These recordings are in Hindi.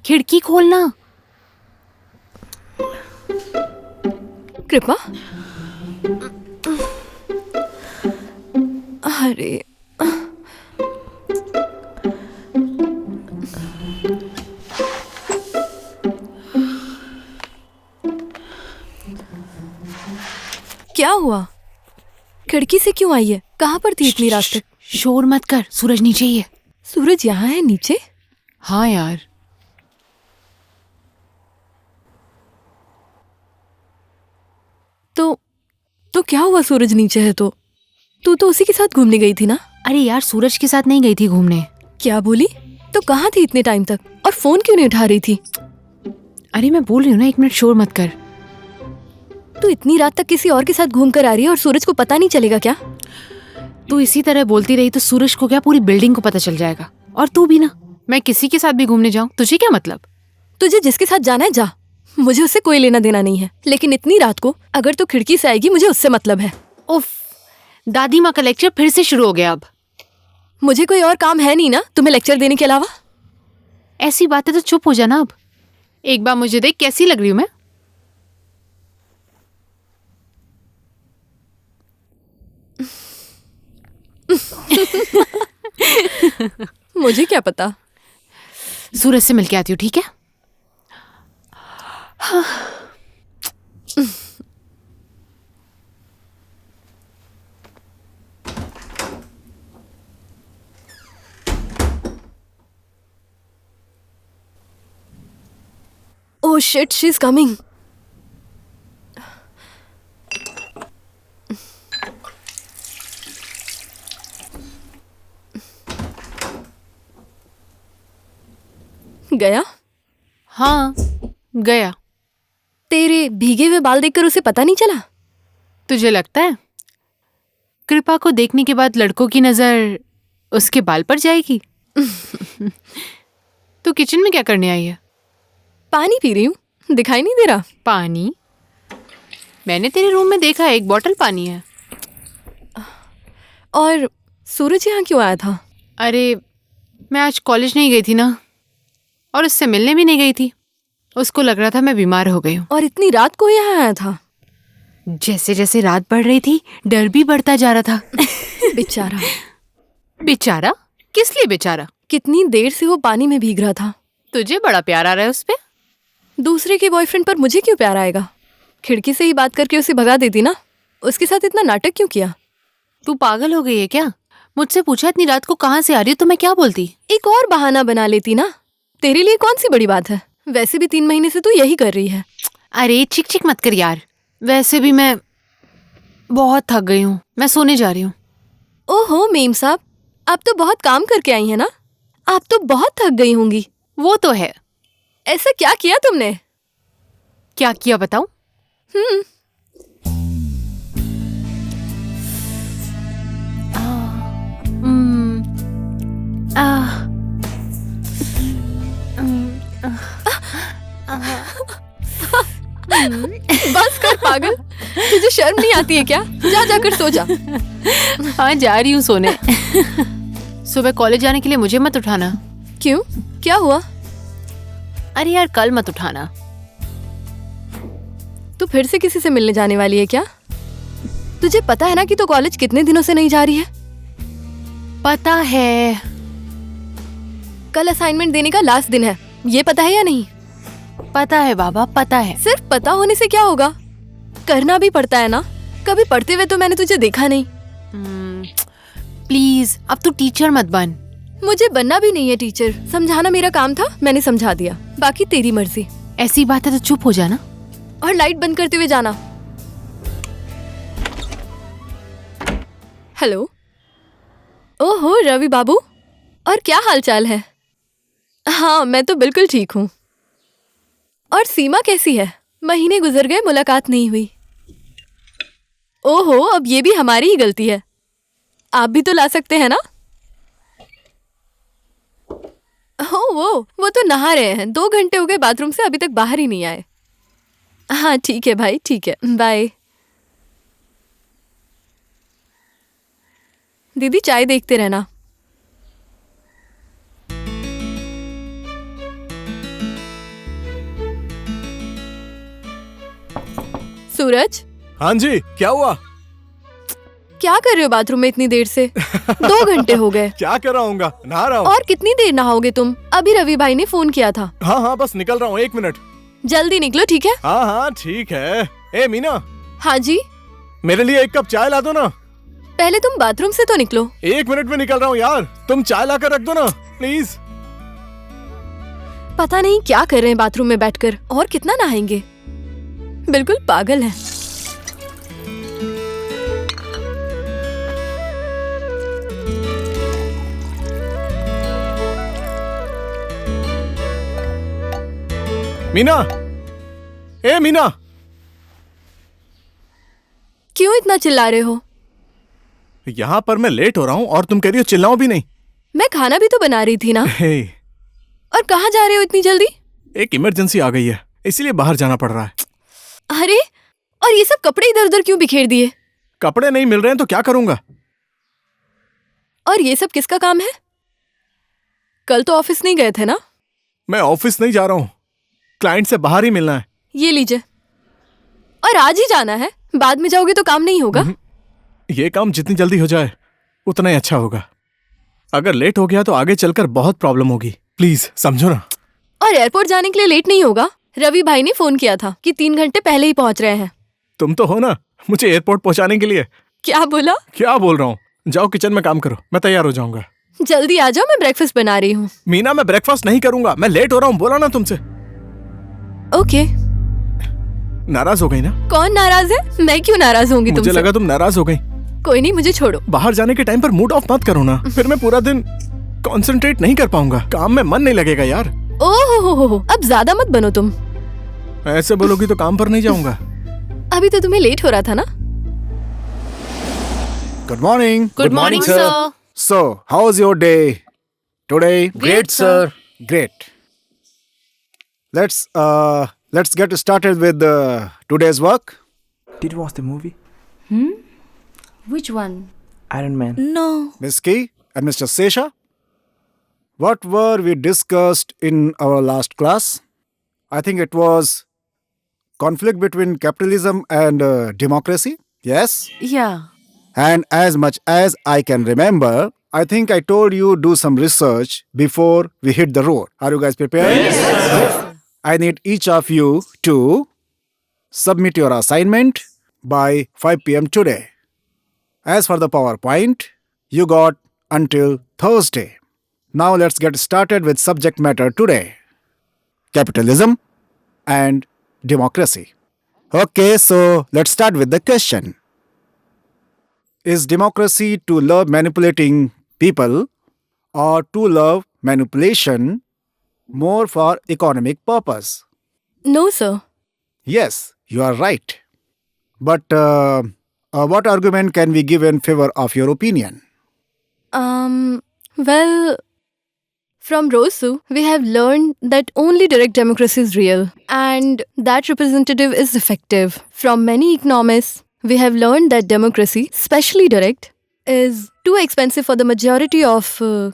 खिड़की खोलना। कृपा, अरे क्या हुआ? खिड़की से क्यों आई है? कहाँ पर थी इतनी रात तक? शोर मत कर, सूरज नीचे ही है। सूरज यहाँ है नीचे? हाँ यार। तो क्या हुआ? सूरज नीचे है तो तू तो उसी के साथ घूमने गई थी ना? अरे यार, सूरज के साथ नहीं गई थी घूमने। क्या बोली? तो कहाँ थी इतने टाइम तक और फोन क्यों नहीं उठा रही थी? अरे मैं बोल रही हूँ ना, 1 मिनट शोर मत कर। तू इतनी रात तक किसी और के साथ घूम कर आ रही है और सूरज को पता नहीं चलेगा क्या? तू इसी तरह बोलती रही तो सूरज को क्या, पूरी बिल्डिंग को पता चल जाएगा। और तू भी ना, मैं किसी के साथ भी घूमने जाऊँ, तुझे क्या मतलब? तुझे जिसके साथ जाना है जा, मुझे उससे कोई लेना देना नहीं है। लेकिन इतनी रात को अगर तू खिड़की से आएगी, मुझे उससे मतलब है। उफ, दादी माँ का लेक्चर फिर से शुरू हो गया। अब मुझे कोई और काम है नहीं ना तुम्हें लेक्चर देने के अलावा? ऐसी बातें तो चुप हो जाना। अब एक बार मुझे देख, कैसी लग रही हूँ मैं? मुझे क्या पता। सूरज से मिलके आती हूँ, ठीक है? Oh shit, she is coming. गया? हाँ, गया। तेरे भीगे हुए बाल देखकर उसे पता नहीं चला? तुझे लगता है कृपा को देखने के बाद लड़कों की नजर उसके बाल पर जाएगी? तू किचन में क्या करने आई है? पानी पी रही हूँ, दिखाई नहीं दे रहा? पानी? मैंने तेरे रूम में देखा है, 1 बॉटल पानी है। और सूरज यहाँ क्यों आया था? अरे मैं आज कॉलेज नहीं गई थी ना, और उससे मिलने भी नहीं गई थी। उसको लग रहा था मैं बीमार हो गई हूँ। और इतनी रात को यहाँ आया था? जैसे जैसे रात बढ़ रही थी, डर भी बढ़ता जा रहा था। बेचारा। बेचारा? किस लिए बेचारा? कितनी देर से वो पानी में भीग रहा था। तुझे बड़ा प्यार आ रहा है उस पे? दूसरे के बॉयफ्रेंड पर मुझे क्यों प्यार आएगा? खिड़की से ही बात करके उसे भगा देती ना। उसके साथ इतना नाटक क्यों किया? तू पागल हो गई है क्या? मुझसे पूछा इतनी रात को कहाँ से आ रही हो, तो मैं क्या बोलती? एक और बहाना बना लेती ना। तेरे लिए कौन सी बड़ी बात है? वैसे भी 3 महीने से तू यही कर रही है। अरे चिक चिक मत कर यार। वैसे भी मैं बहुत थक गई हूँ, मैं सोने जा रही हूँ। ओहो मेम साहब, आप तो बहुत काम करके आई हैं ना। आप तो बहुत थक गई होंगी। वो तो है। ऐसा क्या किया तुमने? क्या किया बताऊं? बस कर पागल, तुझे शर्म नहीं आती है क्या? जा जाकर सो जा। हाँ, जा रही हूँ सोने। सुबह कॉलेज जाने के लिए मुझे मत उठाना। क्यों? क्या हुआ? अरे यार, कल मत उठाना। तू फिर से किसी से मिलने जाने वाली है क्या? तुझे पता है ना कि तू कॉलेज कितने दिनों से नहीं जा रही है? पता है। कल असाइनमेंट देने का लास्ट दिन है, ये पता है या नहीं? पता है बाबा, पता है। सिर्फ पता होने से क्या होगा? करना भी पड़ता है ना। कभी पढ़ते हुए तो मैंने तुझे देखा नहीं। प्लीज, अब तू टीचर मत बन। मुझे बनना भी नहीं है टीचर। समझाना मेरा काम था, मैंने समझा दिया। बाकी तेरी मर्जी। ऐसी बात है तो चुप हो जाना। और लाइट बंद करते हुए जाना। हेलो। ओहो रवि बाबू, और क्या हालचाल है? हाँ मैं तो बिल्कुल ठीक हूँ। और सीमा कैसी है? महीने गुजर गए, मुलाकात नहीं हुई। ओहो, अब ये भी हमारी ही गलती है। आप भी तो ला सकते हैं ना। हो वो तो नहा रहे हैं। 2 घंटे हो गए बाथरूम से, अभी तक बाहर ही नहीं आए। हाँ ठीक है भाई, ठीक है, बाय। दीदी चाय देखते रहना। सूरज, हाँ जी, क्या हुआ? क्या कर रहे हो बाथरूम में इतनी देर से? 2 घंटे हो गए। क्या कर रहा हूँ? नहा रहा हूँ। और कितनी देर नहाओगे तुम? अभी रवि भाई ने फोन किया था। हाँ हाँ, बस निकल रहा हूँ, 1 मिनट। जल्दी निकलो, ठीक है? हाँ हाँ ठीक है। ए मीना, हाँ जी। मेरे लिए 1 कप चाय ला दो ना। पहले तुम बाथरूम से तो निकलो। 1 मिनट में निकल रहा हूँ यार, तुम चाय ला कर रख दो ना प्लीज। पता नहीं क्या कर रहे हैं बाथरूम में बैठकर, और कितना नहाएंगे। बिल्कुल पागल है। मीना, ए मीना, क्यों इतना चिल्ला रहे हो? यहाँ पर मैं लेट हो रहा हूँ और तुम कह रही हो चिल्लाओ भी नहीं। मैं खाना भी तो बना रही थी ना। हे, और कहाँ जा रहे हो इतनी जल्दी? एक इमरजेंसी आ गई है, इसीलिए बाहर जाना पड़ रहा है। अरे, और ये सब कपड़े इधर उधर क्यों बिखेर दिए? कपड़े नहीं मिल रहे हैं तो क्या करूंगा? और ये सब किसका काम है? कल तो ऑफिस नहीं गए थे ना? मैं ऑफिस नहीं जा रहा हूँ, क्लाइंट से बाहर ही मिलना है। ये लीजिए। और आज ही जाना है? बाद में जाओगे तो काम नहीं होगा। ये काम जितनी जल्दी हो जाए उतना ही अच्छा होगा। अगर लेट हो गया तो आगे चलकर बहुत प्रॉब्लम होगी, प्लीज समझो ना। और एयरपोर्ट जाने के लिए लेट नहीं होगा? रवि भाई ने फोन किया था कि 3 घंटे पहले ही पहुंच रहे हैं। तुम तो हो ना मुझे एयरपोर्ट पहुंचाने के लिए। क्या बोला? क्या बोल रहा हूँ? जाओ किचन में काम करो, मैं तैयार हो जाऊंगा। जल्दी आ जाओ, मैं ब्रेकफास्ट बना रही हूँ। मीना, मैं ब्रेकफास्ट नहीं करूंगा, मैं लेट हो रहा हूँ, बोला ना तुमसे। ओके। नाराज हो गई ना? कौन नाराज है? मैं क्यों नाराज होंगी तुमसे? मुझे लगा तुम नाराज हो गई। कोई नहीं, मुझे छोड़ो। बाहर जाने के टाइम पर मूड ऑफ मत करो ना, फिर मैं पूरा दिन कंसंट्रेट नहीं कर पाऊंगा, काम में मन नहीं लगेगा यार। ओहो, अब ज्यादा मत बनो तुम। ऐसे बोलोगी तो काम पर नहीं जाऊंगा। अभी तो तुम्हें लेट हो रहा था ना? Good morning. Good morning sir. So, how's your day today? Great, sir. Great. Let's get started with today's work. Did you watch the movie? Which one? Iron Man. No. Miss Key and Mr. Sesha, what were we discussed in our last class? I think it was conflict between capitalism and democracy. Yes? Yeah. And as much as I can remember, I think I told you do some research before we hit the road. Are you guys prepared? Yes. I need each of you to submit your assignment by 5 p.m. today. As for the PowerPoint, you got until Thursday. Now let's get started with subject matter today. Capitalism and democracy. Okay, so let's start with the question. Is democracy to love manipulating people or to love manipulation more for economic purpose? No, sir. Yes, you are right. But what argument can we give in favor of your opinion? Well, from Rosu, we have learned that only direct democracy is real and that representative is effective. From many economists, we have learned that democracy, especially direct, is too expensive for the majority of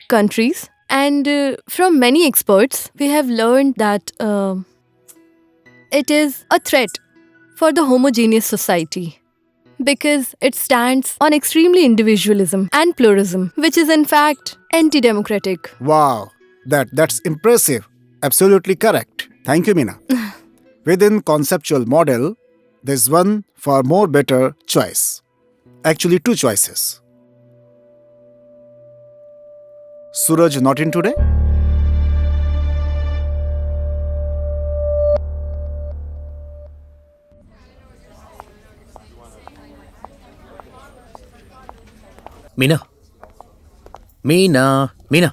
countries. And from many experts, we have learned that it is a threat for the homogeneous society because it stands on extremely individualism and pluralism, which is in fact anti-democratic. Wow, that's impressive. Absolutely correct. Thank you, Meena. Within conceptual model, there's one far more better choice. Actually, 2 choices. Suraj not in today? Meena, Meena, Meena.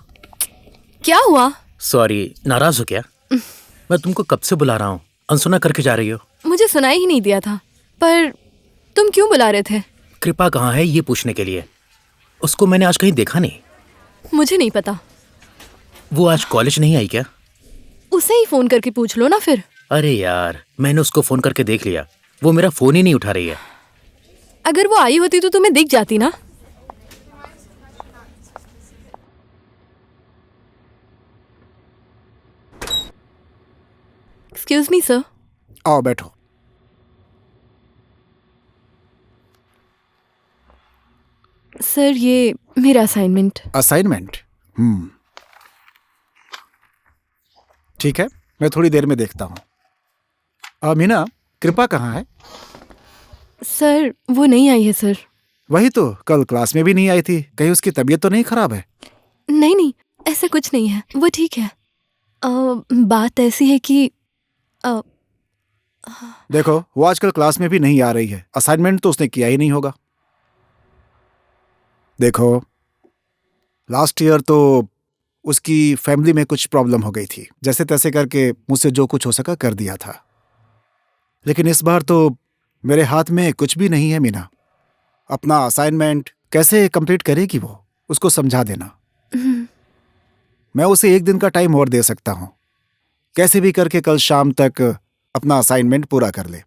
क्या हुआ? सॉरी, नाराज हो क्या? मैं तुमको कब से बुला रहा हूँ, अनसुना करके जा रही हो। मुझे सुनाई ही नहीं दिया था। पर तुम क्यों बुला रहे थे? कृपा कहाँ है ये पूछने के लिए। उसको मैंने आज कहीं देखा नहीं। मुझे नहीं पता। वो आज कॉलेज नहीं आई क्या? उसे ही फोन करके पूछ लो ना फिर। अरे यार, मैंने उसको फोन करके देख लिया, वो मेरा फोन ही नहीं उठा रही है। अगर वो आई होती तो तुम्हें दिख जाती ना। Excuse me sir. आओ बैठो। सर ये मेरा असाइनमेंट। असाइनमेंट? ठीक है, मैं थोड़ी देर में देखता हूँ। मीना, कृपा कहाँ है? सर वो नहीं आई है सर। वही तो, कल क्लास में भी नहीं आई थी। कहीं उसकी तबीयत तो नहीं खराब है? नहीं नहीं, ऐसा कुछ नहीं है, वो ठीक है। बात ऐसी है कि देखो, वो आजकल क्लास में भी नहीं आ रही है। असाइनमेंट तो उसने किया ही नहीं होगा। देखो, लास्ट ईयर तो उसकी फैमिली में कुछ प्रॉब्लम हो गई थी। जैसे तैसे करके मुझसे जो कुछ हो सका कर दिया था। लेकिन इस बार तो मेरे हाथ में कुछ भी नहीं है मीना। अपना असाइनमेंट कैसे कंप्लीट करेगी वो, उसको समझा देना। मैं उसे 1 दिन का टाइम और दे सकता हूं। कैसे भी करके कल शाम तक अपना असाइनमेंट पूरा कर ले।